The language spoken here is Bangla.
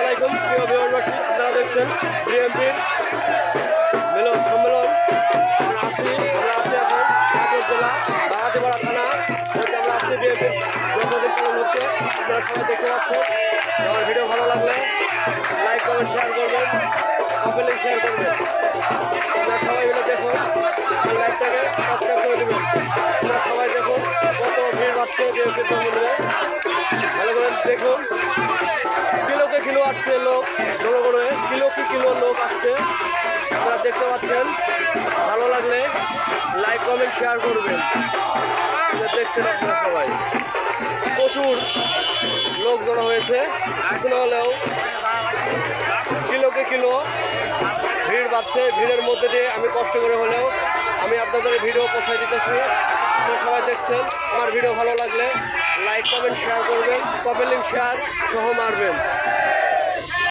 আলাইকুম প্রিয় ভিউয়ারবাসী, আপনারা দেখছেন বিএনপির মিলন সম্মেলন। আমরা আছি এখন নাটোর জেলা বাগাতিপাড়া থানা। আমরা আছি বিএনপির জন্মদিন পালন হচ্ছে। আপনারা সবাই দেখতে পাচ্ছেন। আমার ভিডিও ভালো লাগলে লাইক কমেন্ট শেয়ার করবেন, কমেন্ট শেয়ার করবেন। আপনারা সবাই মিলে দেখুন, আমার লাইকটাকে সাবস্ক্রাইব করে দেবেন। আপনারা সবাই দেখুন কত ভিড় পাচ্ছে বিএনপির জন্মদিনে। ভালো করে দেখুন, কিলো আসছে লোক, জনগণে কিলো লোক আসছে। আপনারা দেখতে পাচ্ছেন। ভালো লাগলে লাইক কমেন্ট শেয়ার করবেন। দেখছেন আপনারা সবাই, প্রচুর লোক জড়ো হয়েছে। এখন হলেও কিলো ভিড় বাড়ছে। ভিড়ের মধ্যে দিয়ে আমি কষ্ট করে হলেও আমি আপনাদের ভিডিও পৌঁছে দিতেছি। আপনারা সবাই দেখছেন। আমার ভিডিও ভালো লাগলে লাইক কমেন্ট শেয়ার করবেন, কমেন্ট শেয়ার সহ মারবেন।